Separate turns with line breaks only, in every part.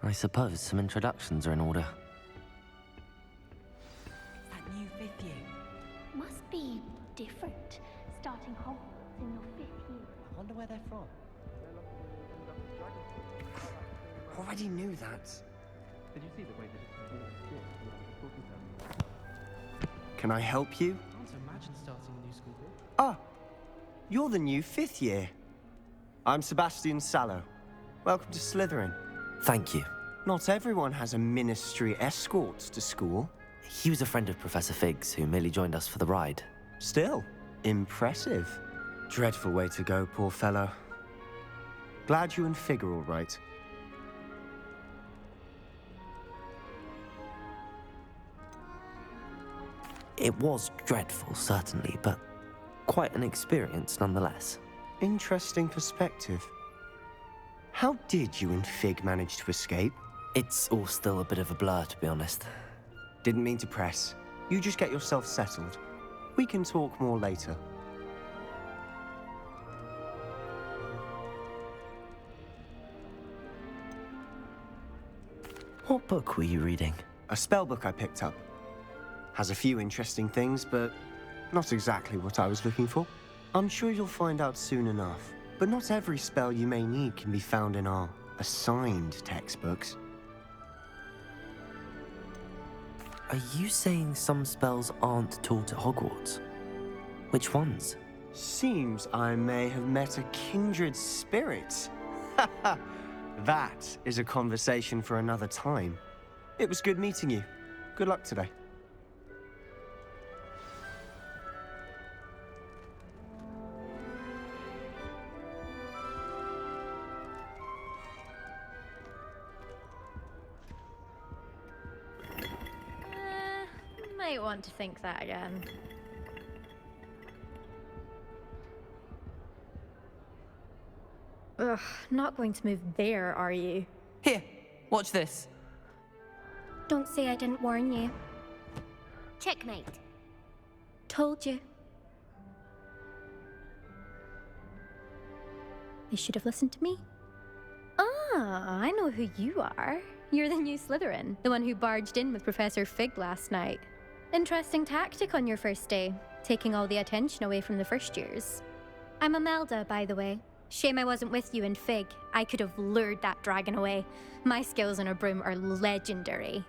I suppose some introductions are in order.
That new fifth year.
Must be different, starting Hogwarts in your 5th year.
I wonder where they're from.
Already knew that.
Did you see the way they
Can I help you?
I can't imagine starting a new school here.
Ah, you're the new 5th year. I'm Sebastian Sallow. Welcome to Slytherin.
Thank you.
Not everyone has a ministry escort to school.
He was a friend of Professor Fig's who merely joined us for the ride.
Still, impressive. Dreadful way to go, poor fellow. Glad you and Fig are all right.
It was dreadful, certainly, but quite an experience nonetheless.
Interesting perspective. How did you and Fig manage to escape?
It's all still a bit of a blur, to be honest.
Didn't mean to press. You just get yourself settled. We can talk more later.
What book were you reading?
A spell book I picked up. Has a few interesting things, but not exactly what I was looking for. I'm sure you'll find out soon enough. But not every spell you may need can be found in our assigned textbooks.
Are you saying some spells aren't taught at Hogwarts? Which ones?
Seems I may have met a kindred spirit. That is a conversation for another time. It was good meeting you. Good luck today.
Might want to think that again. Ugh, not going to move there, are you?
Here, watch this.
Don't say I didn't warn you. Checkmate. Told you. They should have listened to me.
Ah, I know who you are. You're the new Slytherin, the one who barged in with Professor Fig last night. Interesting tactic on your first day, taking all the attention away from the first years.
I'm Imelda, by the way. Shame I wasn't with you in Fig. I could have lured that dragon away.
My skills on a broom are legendary.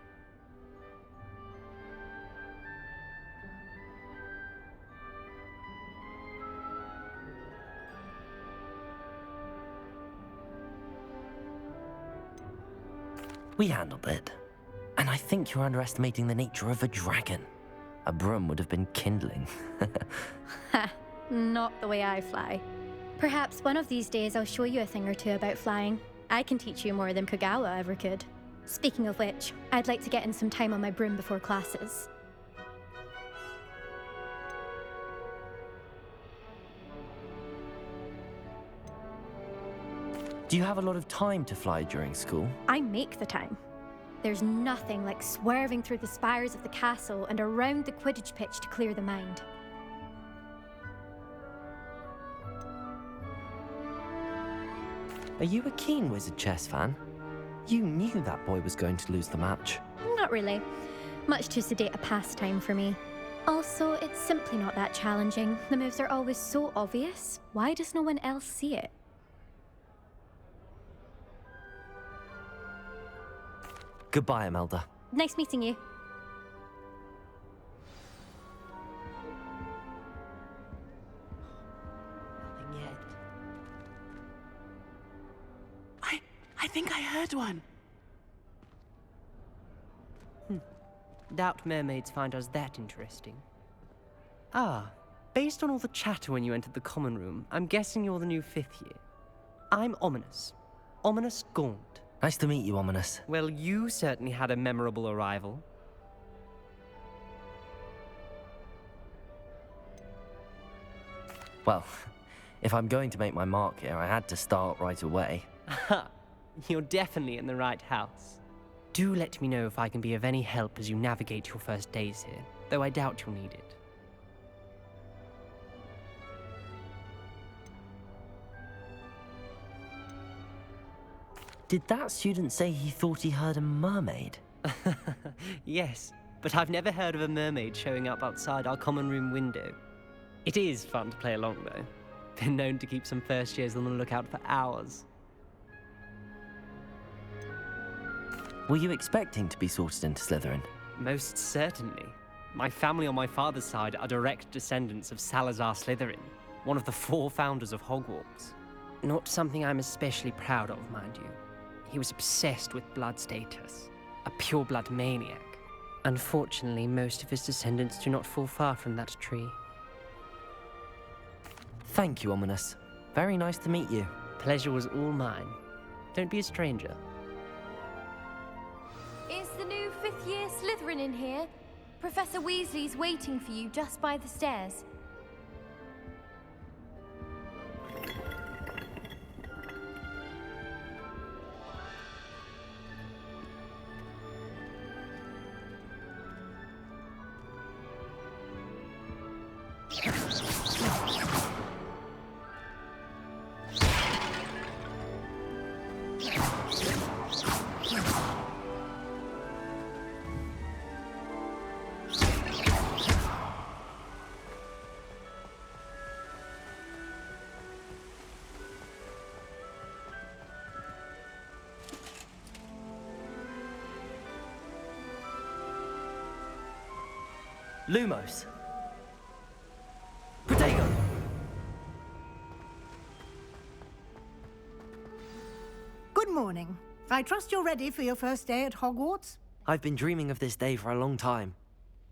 We handled it. And I think you're underestimating the nature of a dragon. A broom would have been kindling.
Ha, not the way I fly.
Perhaps one of these days I'll show you a thing or two about flying.
I can teach you more than Kogawa ever could.
Speaking of which, I'd like to get in some time on my broom before classes.
Do you have a lot of time to fly during school?
I make the time. There's nothing like swerving through the spires of the castle and around the Quidditch pitch to clear the mind.
Are you a keen Wizard Chess fan? You knew that boy was going to lose the match.
Not really. Much too sedate a pastime for me. Also, it's simply not that challenging. The moves are always so obvious. Why does no one else see it?
Goodbye, Imelda.
Nice meeting you.
Nothing yet. I think I heard one. Doubt mermaids find us that interesting. Ah, based on all the chatter when you entered the common room, I'm guessing you're the new 5th year. I'm Ominous. Ominous Gaunt.
Nice to meet you, Ominous.
Well, you certainly had a memorable arrival.
Well, if I'm going to make my mark here, I had to start right away.
Aha, you're definitely in the right house. Do let me know if I can be of any help as you navigate your first days here, though I doubt you'll need it.
Did that student say he thought he heard a mermaid?
Yes, but I've never heard of a mermaid showing up outside our common room window. It is fun to play along, though. Been known to keep some first years on the lookout for hours.
Were you expecting to be sorted into Slytherin?
Most certainly. My family on my father's side are direct descendants of Salazar Slytherin, one of the 4 founders of Hogwarts. Not something I'm especially proud of, mind you. He was obsessed with blood status, a pure-blood maniac. Unfortunately, most of his descendants do not fall far from that tree.
Thank you, Ominous. Very nice to meet you.
Pleasure was all mine. Don't be a stranger.
Is the new 5th year Slytherin in here? Professor Weasley's waiting for you just by the stairs.
Lumos. Protego!
Good morning. I trust you're ready for your first day at Hogwarts?
I've been dreaming of this day for a long time.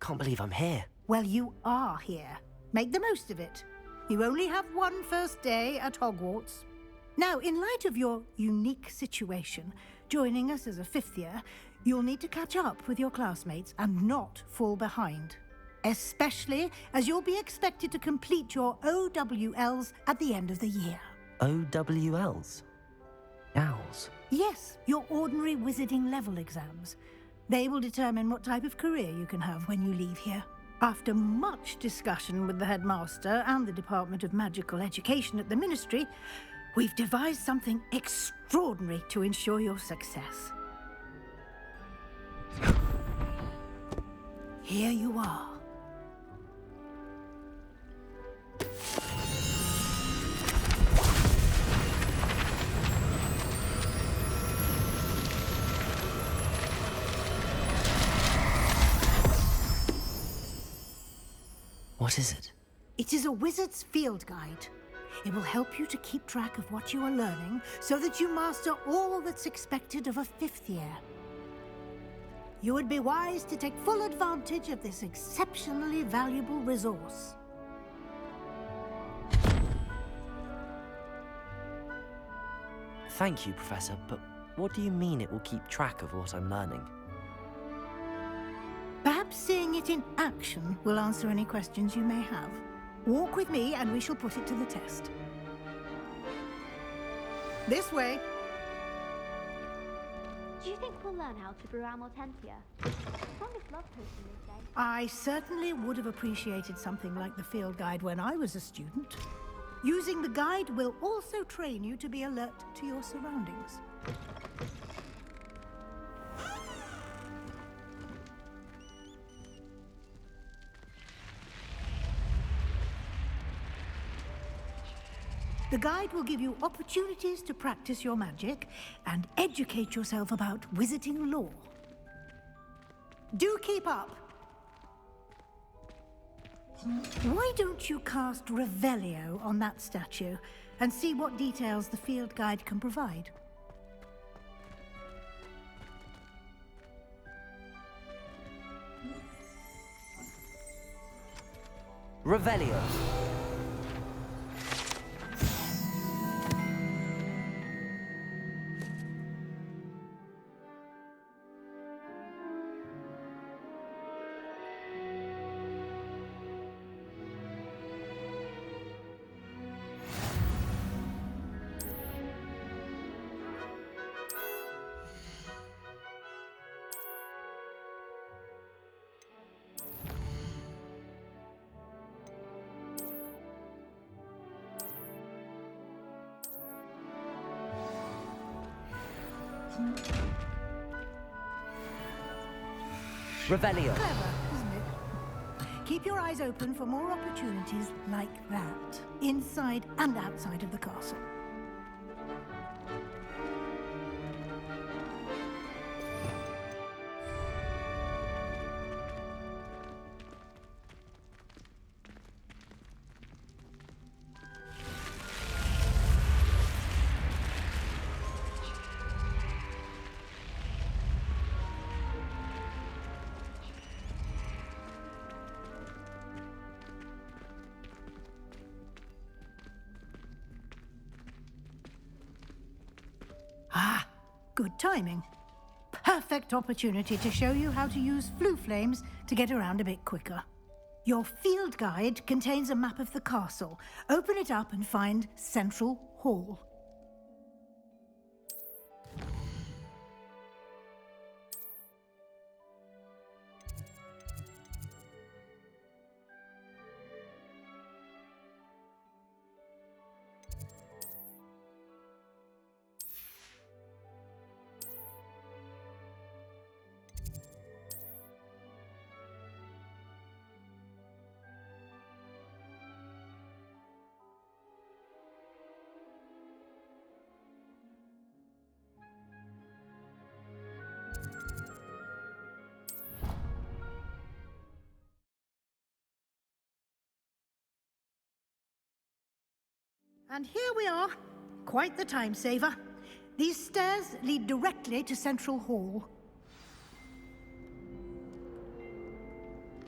Can't believe I'm here.
Well, you are here. Make the most of it. You only have one first day at Hogwarts. Now, in light of your unique situation, joining us as a 5th year, you'll need to catch up with your classmates and not fall behind. Especially as you'll be expected to complete your OWLs at the end of the year.
OWLs? Owls?
Yes, your ordinary wizarding level exams. They will determine what type of career you can have when you leave here. After much discussion with the headmaster and the Department of Magical Education at the Ministry, we've devised something extraordinary to ensure your success. Here you are.
What is it?
It is a wizard's field guide. It will help you to keep track of what you are learning so that you master all that's expected of a 5th year. You would be wise to take full advantage of this exceptionally valuable resource.
Thank you, Professor, but what do you mean it will keep track of what I'm learning?
Perhaps seeing it in action will answer any questions you may have. Walk with me and we shall put it to the test. This way.
Do you think we'll learn how to brew our Mortentia? Strongest love potion, they say.
I certainly would have appreciated something like the field guide when I was a student. Using the guide will also train you to be alert to your surroundings. The guide will give you opportunities to practice your magic and educate yourself about wizarding lore. Do keep up! Why don't you cast Revelio on that statue and see what details the field guide can provide?
Revelio.
Revelio.
Clever, isn't it? Keep your eyes open for more opportunities like that, inside and outside of the castle. Ah, good timing. Perfect opportunity to show you how to use flue flames to get around a bit quicker. Your field guide contains a map of the castle. Open it up and find Central Hall. And here we are. Quite the time saver. These stairs lead directly to Central Hall.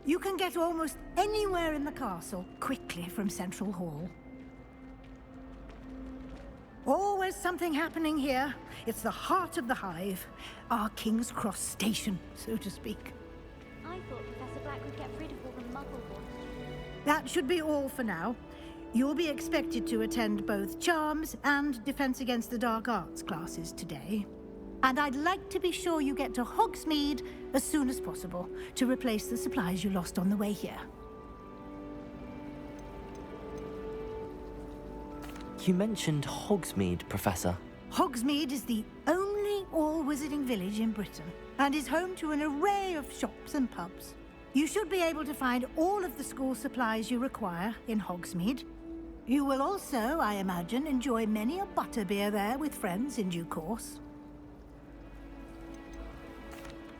You can get almost anywhere in the castle quickly from Central Hall. Always something happening here. It's the heart of the hive. Our King's Cross station, so to speak.
I thought Professor Black would get rid of all the muggle ones.
That should be all for now. You'll be expected to attend both Charms and Defense Against the Dark Arts classes today. And I'd like to be sure you get to Hogsmeade as soon as possible to replace the supplies you lost on the way here.
You mentioned Hogsmeade, Professor.
Hogsmeade is the only all-wizarding village in Britain and is home to an array of shops and pubs. You should be able to find all of the school supplies you require in Hogsmeade. You will also, I imagine, enjoy many a butterbeer there with friends in due course.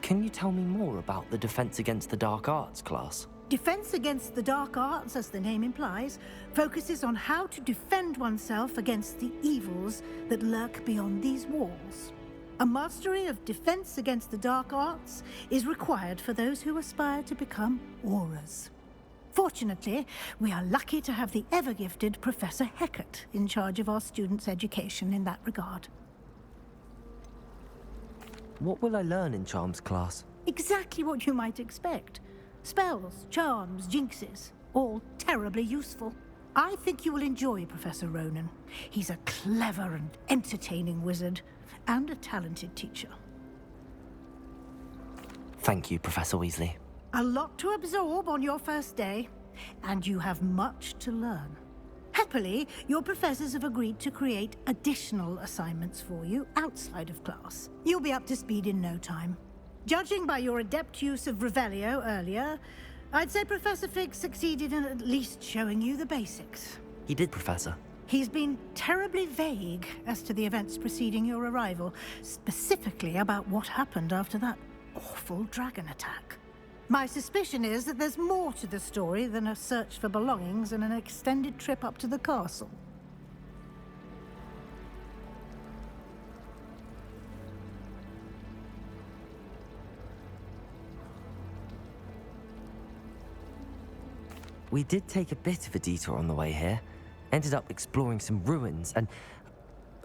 Can you tell me more about the Defense Against the Dark Arts class?
Defense Against the Dark Arts, as the name implies, focuses on how to defend oneself against the evils that lurk beyond these walls. A mastery of Defense Against the Dark Arts is required for those who aspire to become Aurors. Fortunately, we are lucky to have the ever-gifted Professor Hecat in charge of our students' education in that regard.
What will I learn in Charms class?
Exactly what you might expect. Spells, charms, jinxes, all terribly useful. I think you will enjoy Professor Ronan. He's a clever and entertaining wizard, and a talented teacher.
Thank you, Professor Weasley.
A lot to absorb on your first day, and you have much to learn. Happily, your professors have agreed to create additional assignments for you outside of class. You'll be up to speed in no time. Judging by your adept use of Revelio earlier, I'd say Professor Fig succeeded in at least showing you the basics.
He did, Professor.
He's been terribly vague as to the events preceding your arrival, specifically about what happened after that awful dragon attack. My suspicion is that there's more to the story than a search for belongings and an extended trip up to the castle.
We did take a bit of a detour on the way here. Ended up exploring some ruins and...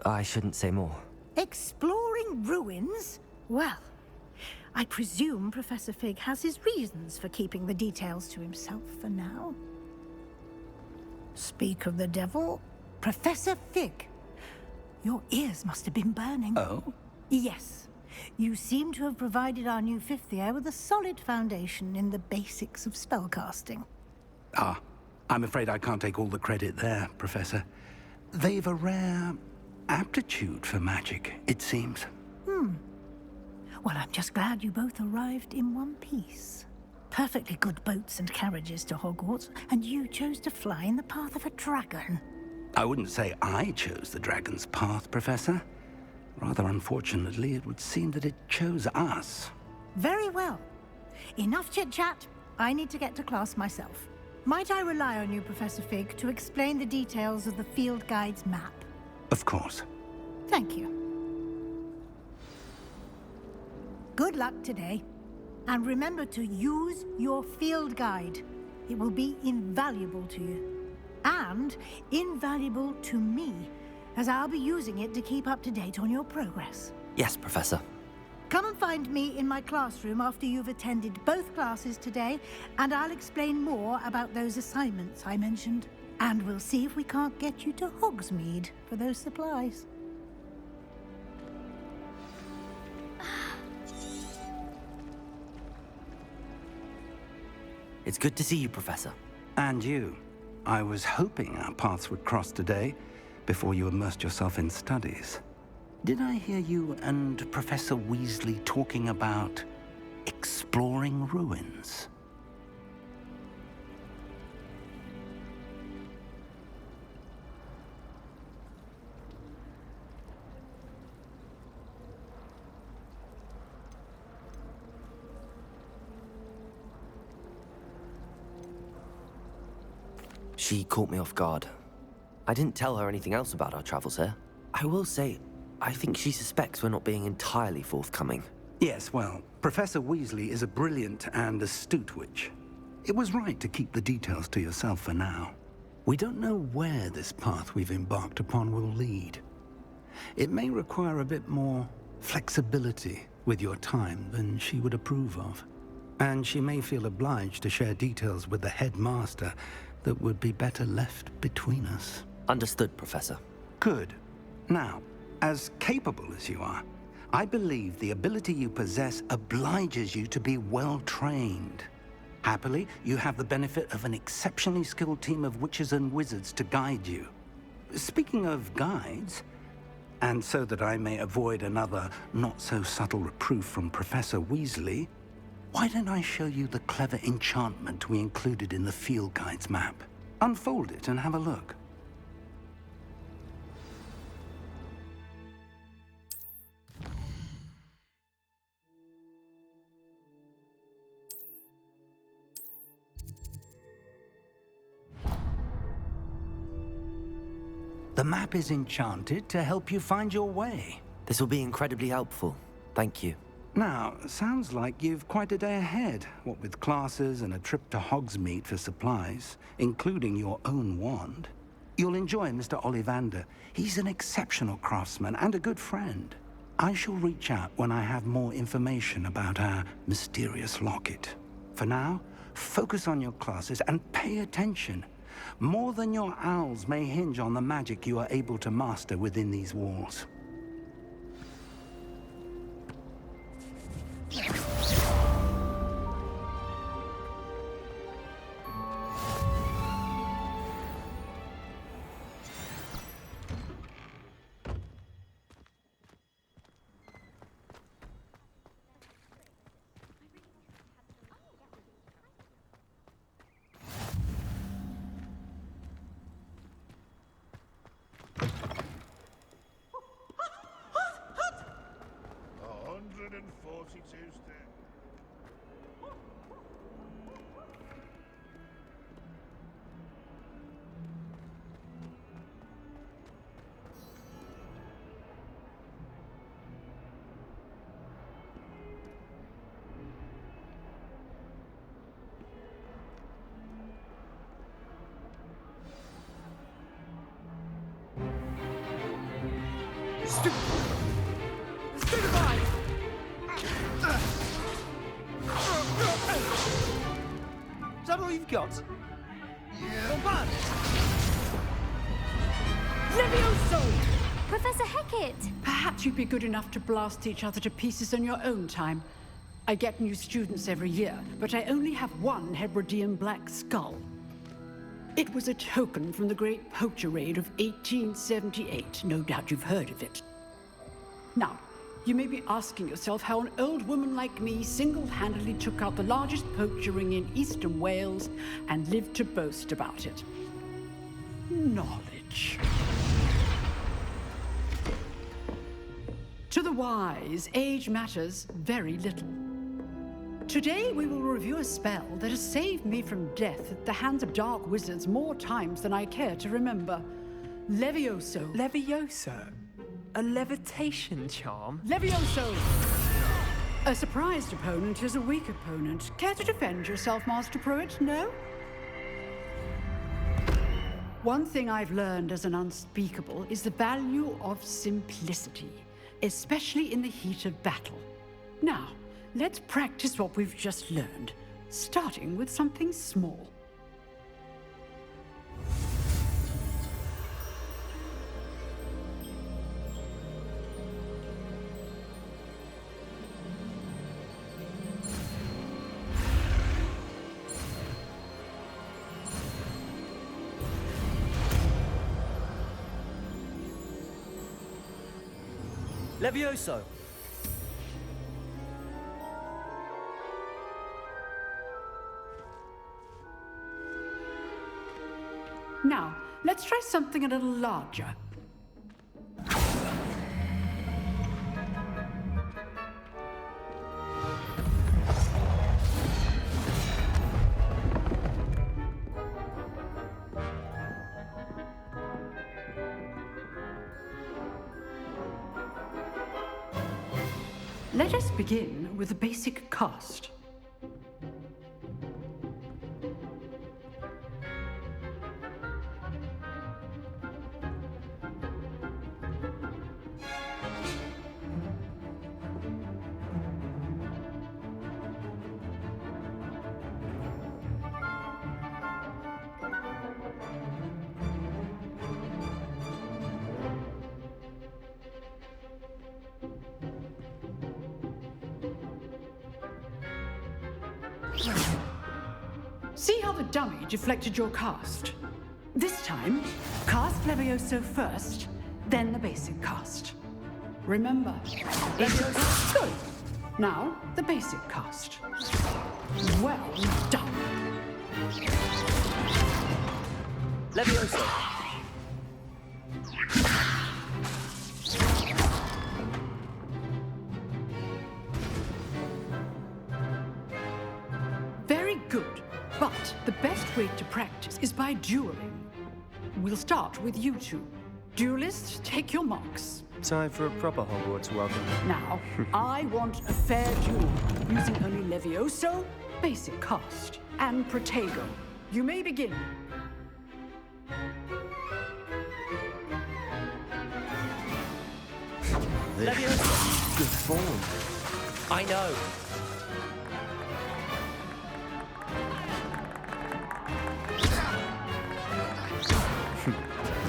I shouldn't say more.
Exploring ruins? Well, I presume Professor Fig has his reasons for keeping the details to himself for now. Speak of the devil, Professor Fig. Your ears must have been burning.
Oh?
Yes. You seem to have provided our new fifth year with a solid foundation in the basics of spellcasting.
Ah, I'm afraid I can't take all the credit there, Professor. They've a rare aptitude for magic, it seems.
Well, I'm just glad you both arrived in one piece. Perfectly good boats and carriages to Hogwarts, and you chose to fly in the path of a dragon.
I wouldn't say I chose the dragon's path, Professor. Rather unfortunately, it would seem that it chose us.
Very well. Enough chit-chat. I need to get to class myself. Might I rely on you, Professor Fig, to explain the details of the field guide's map?
Of course.
Thank you. Good luck today. And remember to use your field guide. It will be invaluable to you. And invaluable to me, as I'll be using it to keep up to date on your progress.
Yes, Professor.
Come and find me in my classroom after you've attended both classes today, and I'll explain more about those assignments I mentioned. And we'll see if we can't get you to Hogsmeade for those supplies.
It's good to see you, Professor.
And you. I was hoping our paths would cross today, before you immersed yourself in studies. Did I hear you and Professor Weasley talking about exploring ruins?
She caught me off guard. I didn't tell her anything else about our travels here. I will say, I think she suspects we're not being entirely forthcoming.
Yes, well, Professor Weasley is a brilliant and astute witch. It was right to keep the details to yourself for now. We don't know where this path we've embarked upon will lead. It may require a bit more flexibility with your time than she would approve of. And she may feel obliged to share details with the headmaster that would be better left between us.
Understood, Professor.
Good. Now, as capable as you are, I believe the ability you possess obliges you to be well-trained. Happily, you have the benefit of an exceptionally skilled team of witches and wizards to guide you. Speaking of guides, and so that I may avoid another not-so-subtle reproof from Professor Weasley, why don't I show you the clever enchantment we included in the field guide's map? Unfold it and have a look. The map is enchanted to help you find your way.
This will be incredibly helpful. Thank you.
Now, sounds like you've quite a day ahead, what with classes and a trip to Hogsmeade for supplies, including your own wand. You'll enjoy Mr. Ollivander. He's an exceptional craftsman and a good friend. I shall reach out when I have more information about our mysterious locket. For now, focus on your classes and pay attention. More than your owls may hinge on the magic you are able to master within these walls.
Is that all you've got? Yeah.
Levioso!
Professor Hecat!
Perhaps you'd be good enough to blast each other to pieces in your own time. I get new students every year, but I only have one Hebridean black skull. It was a token from the Great Poacher Raid of 1878. No doubt you've heard of it. Now, You may be asking yourself how an old woman like me single-handedly took out the largest poacher ring in eastern Wales and lived to boast about it. Knowledge. To the wise, age matters very little. Today we will review a spell that has saved me from death at the hands of dark wizards more times than I care to remember. Levioso.
Levioso? A levitation charm?
Levioso! A surprised opponent is a weak opponent. Care to defend yourself, Master Pruitt? No? One thing I've learned as an unspeakable is the value of simplicity, especially in the heat of battle. Now, let's practice what we've just learned, starting with something small.
Levioso!
Now, let's try something a little larger. Let us begin with the basic cast. See how the dummy deflected your cast? This time, cast Levioso first, then the basic cast. Remember, Levioso. Good. Now, the basic cast. Well done.
Levioso!
Very good. But the best way to practice is by dueling. We'll start with you two. Duelists, take your marks.
Time for a proper Hogwarts welcome.
Now, I want a fair duel, using only Levioso, basic cast, and Protego. You may begin.
Levioso!
Good form.
I know.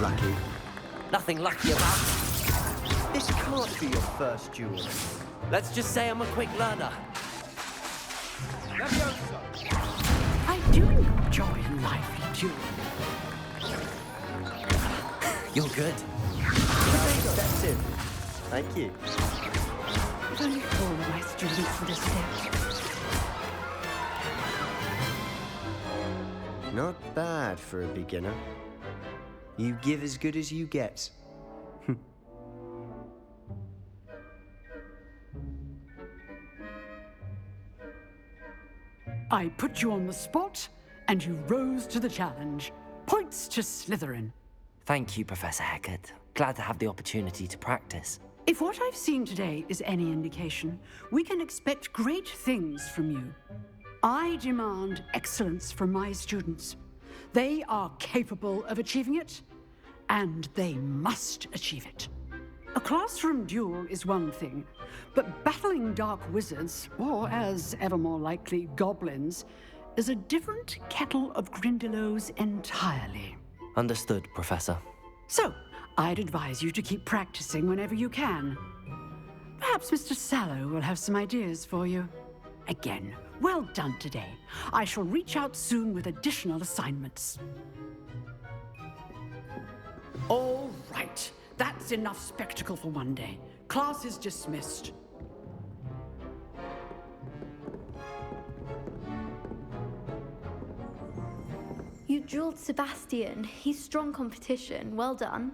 Lucky.
Nothing lucky about it. This can't be your first duel. Let's just say I'm a quick learner.
I do enjoy a lively duel.
You're good.
That's it. Thank you.
If only all of my students would accept.
Not bad for a beginner. You give as good as you get.
I put you on the spot, and you rose to the challenge. Points to Slytherin.
Thank you, Professor Hecat. Glad to have the opportunity to practice.
If what I've seen today is any indication, we can expect great things from you. I demand excellence from my students. They are capable of achieving it, and they must achieve it. A classroom duel is one thing, but battling dark wizards, or as ever more likely, goblins, is a different kettle of Grindylows entirely.
Understood, Professor.
So, I'd advise you to keep practicing whenever you can. Perhaps Mr. Sallow will have some ideas for you. Again, well done today. I shall reach out soon with additional assignments. All right, that's enough spectacle for one day. Class is dismissed.
You drilled Sebastian. He's strong competition. Well done.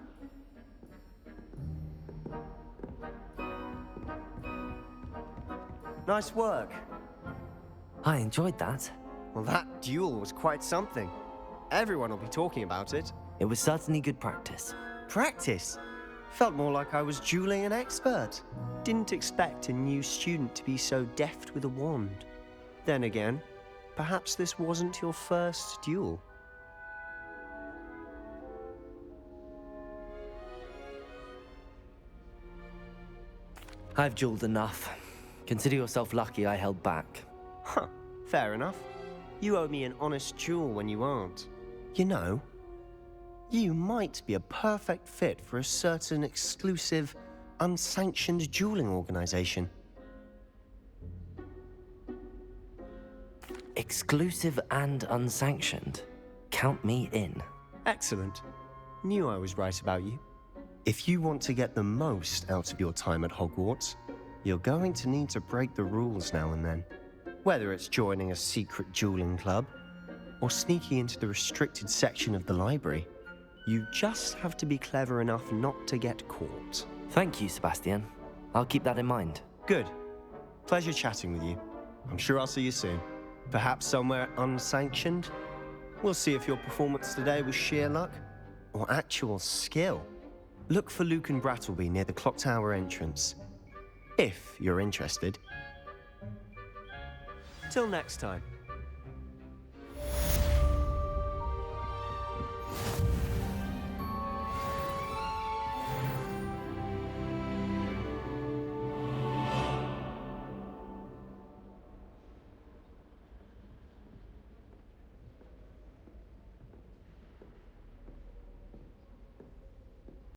Nice work.
I enjoyed that.
Well, that duel was quite something. Everyone will be talking about it.
It was certainly good practice.
Practice? Felt more like I was dueling an expert. Didn't expect a new student to be so deft with a wand. Then again, perhaps this wasn't your first duel.
I've dueled enough. Consider yourself lucky I held back.
Huh, fair enough. You owe me an honest duel when you aren't. You know, you might be a perfect fit for a certain exclusive, unsanctioned dueling organization.
Exclusive and unsanctioned. Count me in.
Excellent. Knew I was right about you. If you want to get the most out of your time at Hogwarts, you're going to need to break the rules now and then. Whether it's joining a secret dueling club, or sneaking into the restricted section of the library, you just have to be clever enough not to get caught.
Thank you, Sebastian. I'll keep that in mind.
Good. Pleasure chatting with you. I'm sure I'll see you soon. Perhaps somewhere unsanctioned? We'll see if your performance today was sheer luck, or actual skill. Look for Luke and Brattleby near the clock tower entrance, if you're interested. Till next time.